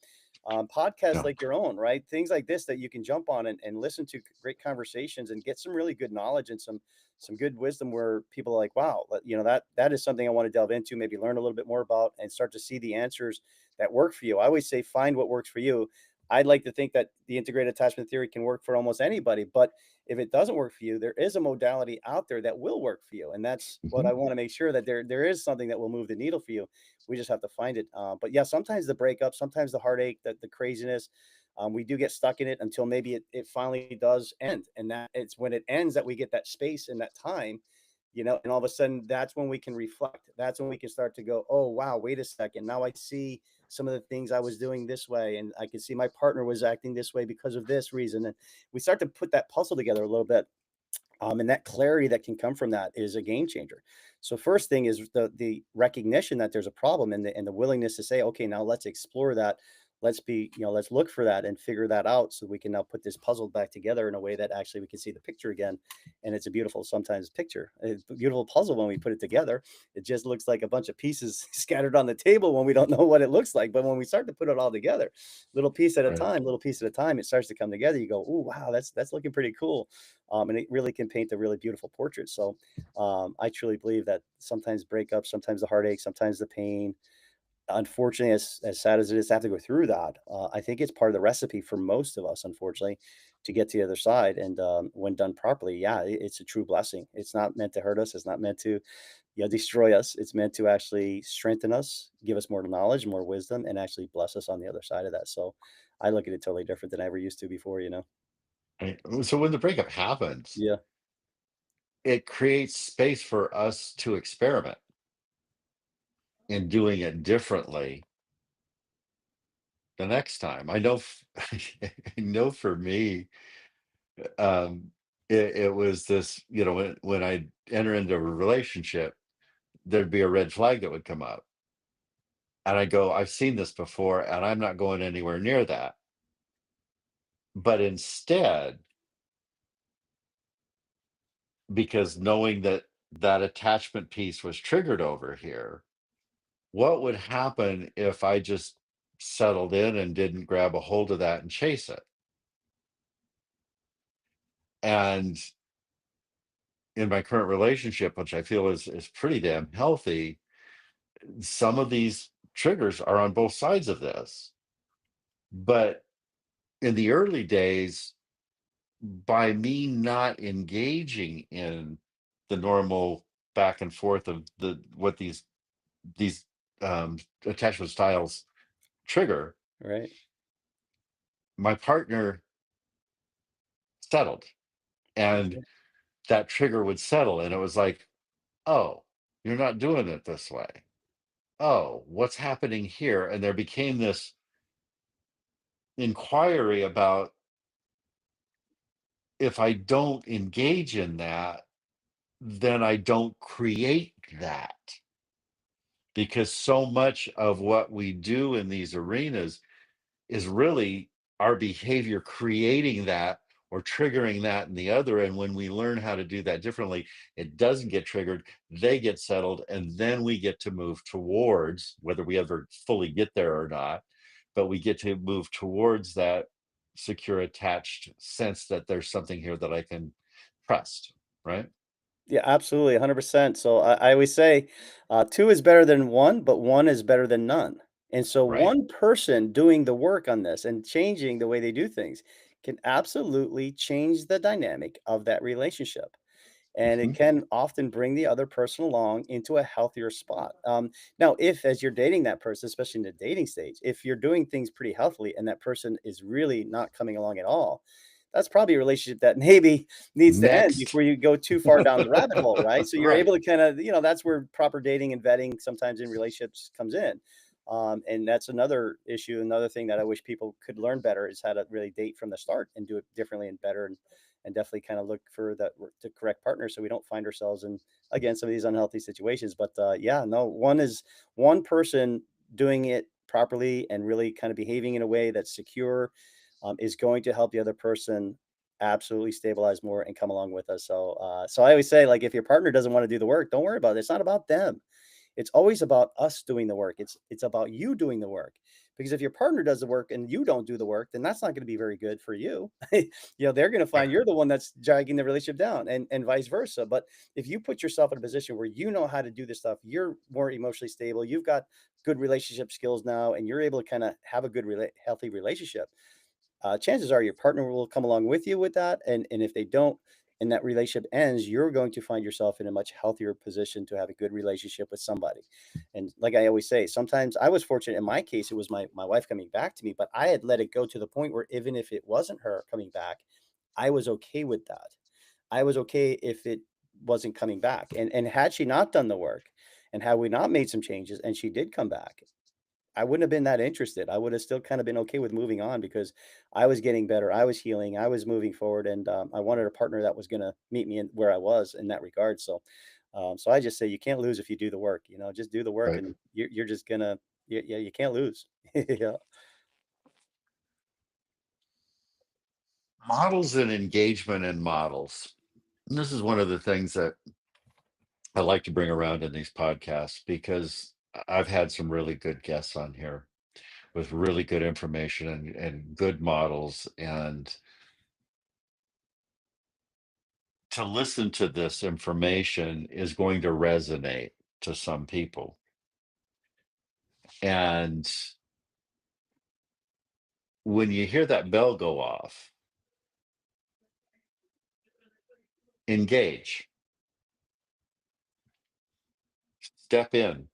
Podcasts No. like your own, right? Things like this that you can jump on and listen to great conversations and get some really good knowledge and some good wisdom where people are like, wow, that is something I want to delve into, maybe learn a little bit more about and start to see the answers that work for you. I always say find what works for you. I'd like to think that the integrated attachment theory can work for almost anybody, but if it doesn't work for you, there is a modality out there that will work for you, and that's what Mhm. I want to make sure that there is something that will move the needle for you. We just have to find it. But yeah, sometimes the breakup, sometimes the heartache, the craziness, we do get stuck in it until maybe it finally does end, and that it's when it ends that we get that space and that time. And all of a sudden, that's when we can reflect. That's when we can start to go, oh, wow, wait a second. Now I see some of the things I was doing this way, and I could see my partner was acting this way because of this reason. And we start to put that puzzle together a little bit. And that clarity that can come from that is a game changer. So first thing is the recognition that there's a problem and the willingness to say, okay, now let's explore that. let's look for that and figure that out so we can now put this puzzle back together in a way that actually we can see the picture again. And it's a beautiful sometimes picture. It's a beautiful puzzle when we put it together. It just looks like a bunch of pieces scattered on the table when we don't know what it looks like. But when we start to put it all together, Right. little piece at a time, it starts to come together. You go, oh wow, that's looking pretty cool. And it really can paint a really beautiful portrait. So I truly believe that sometimes breakup, sometimes the heartache, sometimes the pain, unfortunately, as sad as it is to have to go through that, I think it's part of the recipe for most of us, unfortunately, to get to the other side. And when done properly, yeah, it's a true blessing. It's not meant to hurt us. It's not meant to, destroy us. It's meant to actually strengthen us, give us more knowledge, more wisdom, and actually bless us on the other side of that. So I look at it totally different than I ever used to before. Right. So when the breakup happens, Yeah, it creates space for us to experiment in doing it differently the next time. I know, I know for me, um, it was this, when I enter into a relationship, there'd be a red flag that would come up. And I go, I've seen this before, and I'm not going anywhere near that. But instead, because knowing that that attachment piece was triggered over here, what would happen if I just settled in and didn't grab a hold of that and chase it? And in my current relationship, which I feel is pretty damn healthy, some of these triggers are on both sides of this. But in the early days, by me not engaging in the normal back and forth of what these attachment styles trigger, right. my partner settled, and Okay. that trigger would settle, and it was like, oh, you're not doing it this way. Oh, what's happening here? And there became this inquiry about, if I don't engage in that, then I don't create that, because so much of what we do in these arenas is really our behavior creating that or triggering that in the other. And when we learn how to do that differently, it doesn't get triggered, they get settled, and then we get to move towards, whether we ever fully get there or not, but we get to move towards that secure attached sense that there's something here that I can trust, right? Yeah, absolutely, 100%. So I always say, two is better than one, but one is better than none. And so Right. one person doing the work on this and changing the way they do things can absolutely change the dynamic of that relationship. And Mhm. it can often bring the other person along into a healthier spot. Now, if as you're dating that person, especially in the dating stage, if you're doing things pretty healthily and that person is really not coming along at all, that's probably a relationship that maybe needs to end Next. before you go too far down the rabbit hole, right? So you're Right. able to kind of, that's where proper dating and vetting sometimes in relationships comes in. And that's another issue, another thing that I wish people could learn better is how to really date from the start and do it differently and better and definitely kind of look for the correct partner so we don't find ourselves in again some of these unhealthy situations. But yeah, no, one person doing it properly and really kind of behaving in a way that's secure is going to help the other person absolutely stabilize more and come along with us. So I always say, like, if your partner doesn't want to do the work, don't worry about it. It's not about them. It's always about us doing the work. It's about you doing the work. Because if your partner does the work and you don't do the work, then that's not going to be very good for you. They're going to find you're the one that's dragging the relationship down and vice versa. But if you put yourself in a position where you know how to do this stuff, you're more emotionally stable, you've got good relationship skills now, and you're able to kind of have a good, healthy relationship, chances are your partner will come along with you with that. And if they don't, and that relationship ends, you're going to find yourself in a much healthier position to have a good relationship with somebody. And like I always say, sometimes I was fortunate in my case, it was my wife coming back to me, but I had let it go to the point where even if it wasn't her coming back, I was okay with that. I was okay if it wasn't coming back. And had she not done the work and had we not made some changes and she did come back, I wouldn't have been that interested. I would have still kind of been okay with moving on because I was getting better. I was healing. I was moving forward, and I wanted a partner that was going to meet me in where I was in that regard. So I just say you can't lose if you do the work. Just do the work, Right. and you're just gonna, yeah, you can't lose. Yeah, Models and engagement and models. And this is one of the things that I like to bring around in these podcasts because I've had some really good guests on here with really good information and good models. And to listen to this information is going to resonate to some people. And when you hear that bell go off, engage, step in,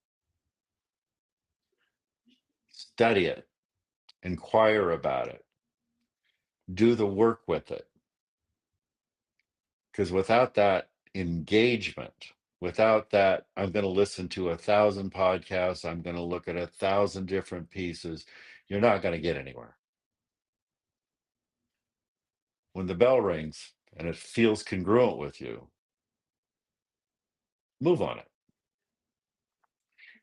study it, inquire about it, do the work with it. Because without that engagement, without that, I'm going to listen to 1,000 podcasts, I'm going to look at 1,000 different pieces, you're not going to get anywhere. When the bell rings and it feels congruent with you, move on it.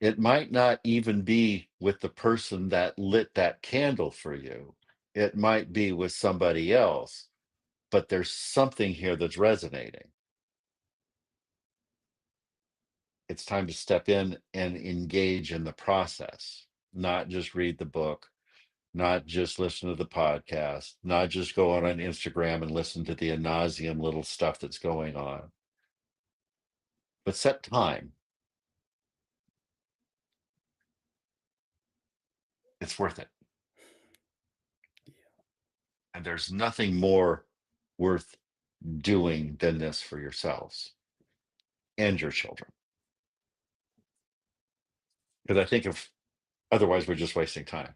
It might not even be with the person that lit that candle for you. It might be with somebody else, but there's something here that's resonating. It's time to step in and engage in the process, not just read the book, not just listen to the podcast, not just go on Instagram and listen to the ad nauseum little stuff that's going on, but set time. It's worth it. And there's nothing more worth doing than this for yourselves and your children. Because I think if otherwise, we're just wasting time.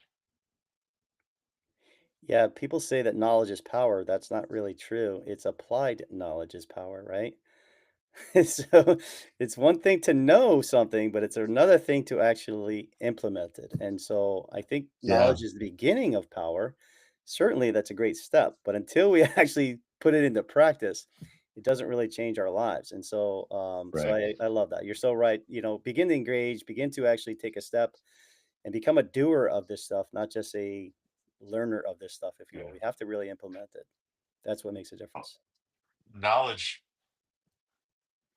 Yeah, people say that knowledge is power. That's not really true. It's applied knowledge is power, right? So it's one thing to know something, but it's another thing to actually implement it. And so I think Yeah, knowledge is the beginning of power. Certainly, that's a great step. But until we actually put it into practice, it doesn't really change our lives. And so, right. I love that. You're so right. Begin to engage, begin to actually take a step and become a doer of this stuff, not just a learner of this stuff, if you will. Yeah. We have to really implement it. That's what makes a difference. Knowledge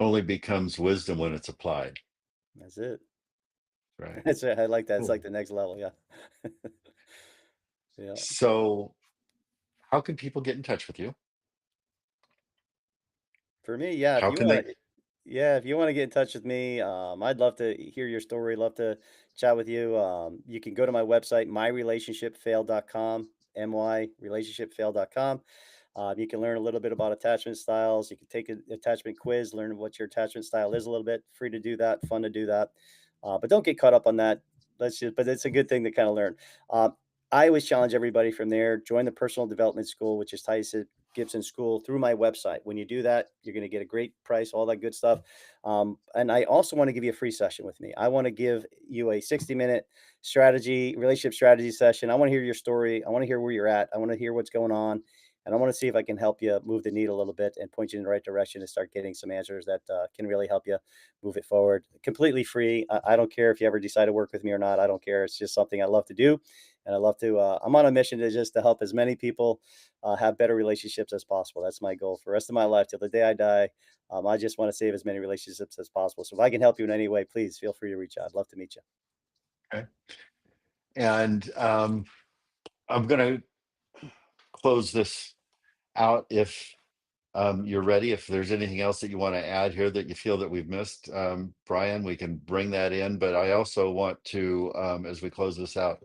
only becomes wisdom when it's applied. That's it. Right. That's it. I like that. It's Cool. like the next level. Yeah. Yeah. So, how can people get in touch with you? For me, yeah, if How you can they? want to, yeah, if you want to get in touch with me, I'd love to hear your story, love to chat with you. You can go to my website, myrelationshipfail.com, myrelationshipfail.com. You can learn a little bit about attachment styles. You can take an attachment quiz, learn what your attachment style is a little bit. Free to do that, fun to do that. But don't get caught up on that. But it's a good thing to kind of learn. Uh, I always challenge everybody from there. Join the personal development school, which is Tyson Gibson School, through my website. When you do that, you're going to get a great price, all that good stuff. And I also want to give you a free session with me. I want to give you a 60-minute relationship strategy session. I want to hear your story. I want to hear where you're at. I want to hear what's going on. And I want to see if I can help you move the needle a little bit and point you in the right direction and start getting some answers that can really help you move it forward. Completely free. I don't care if you ever decide to work with me or not. I don't care. It's just something I love to do. And I love to, I'm on a mission to just to help as many people have better relationships as possible. That's my goal for the rest of my life till the day I die. I just want to save as many relationships as possible. So if I can help you in any way, please feel free to reach out. I'd love to meet you. Okay. And I'm going to close this out if you're ready. If there's anything else that you want to add here that you feel that we've missed, Bryan, we can bring that in. But I also want to, as we close this out,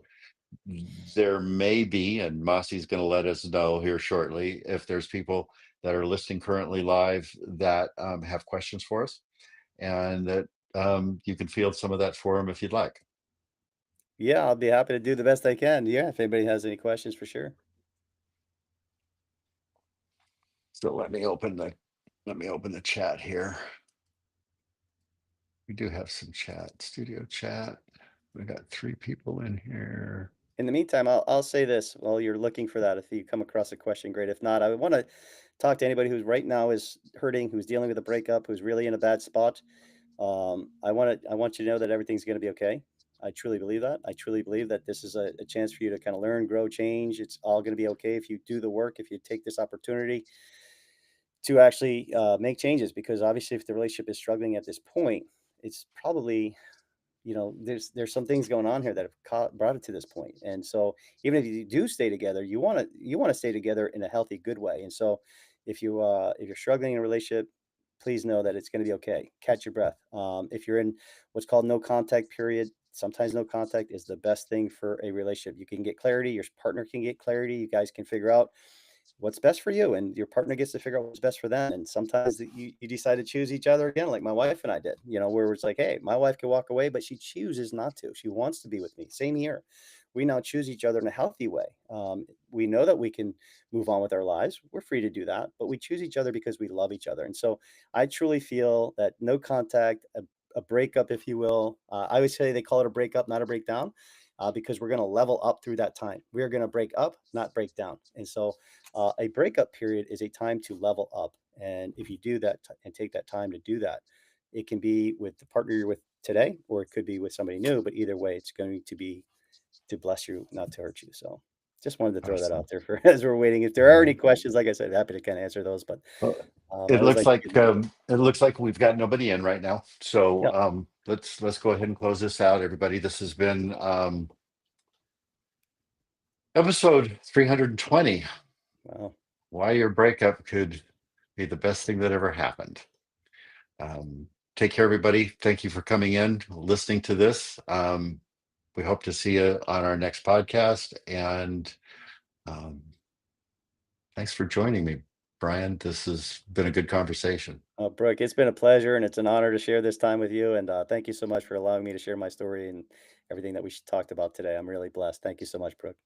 there may be, and Masi's going to let us know here shortly, if there's people that are listening currently live that have questions for us, and that you can field some of that for them if you'd like. Yeah, I'll be happy to do the best I can. Yeah, if anybody has any questions, for sure. So let me open the chat here. We do have some chat, studio chat. We got 3 people in here. In the meantime, I'll say this while you're looking for that. If you come across a question, great. If not, I want to talk to anybody who's right now is hurting, who's dealing with a breakup, who's really in a bad spot. I want you to know that everything's going to be okay. I truly believe that. I truly believe that this is a chance for you to kind of learn, grow, change. It's all going to be okay if you do the work, if you take this opportunity to actually make changes. Because obviously, if the relationship is struggling at this point, it's probably, there's some things going on here that have brought it to this point. And so even if you do stay together, you want to stay together in a healthy, good way. And so if you're struggling in a relationship, please know that it's going to be okay. Catch your breath. If you're in what's called no contact period, sometimes no contact is the best thing for a relationship. You can get clarity, your partner can get clarity, you guys can figure out what's best for you, and your partner gets to figure out what's best for them. And sometimes you decide to choose each other again, like my wife and I did, where it's like, hey, my wife can walk away, but she chooses not to. She wants to be with me. Same here. We now choose each other in a healthy way. We know that we can move on with our lives. We're free to do that, but we choose each other because we love each other. And so I truly feel that no contact, a breakup, if you will. I always say they call it a breakup, not a breakdown, because we're going to level up through that time. We are going to break up, not break down. And so a breakup period is a time to level up. And if you do that and take that time to do that, it can be with the partner you're with today, or it could be with somebody new. But either way, it's going to be to bless you, not to hurt you. So just wanted to throw that out Awesome. there for as we're waiting. If there are any questions, like I said, happy to kind of answer those. But Well, I always like to give, it looks like we've got nobody in right now. So yeah. let's go ahead and close this out, everybody. This has been episode 320. Wow. Why your breakup could be the best thing that ever happened. Um, Take care, everybody. Thank you for coming in, listening to this. We hope to see you on our next podcast. And um, thanks for joining me, Brian. This has been a good conversation. Brooke, it's been a pleasure and it's an honor to share this time with you. And thank you so much for allowing me to share my story and everything that we talked about today. I'm really blessed. Thank you so much, Brooke.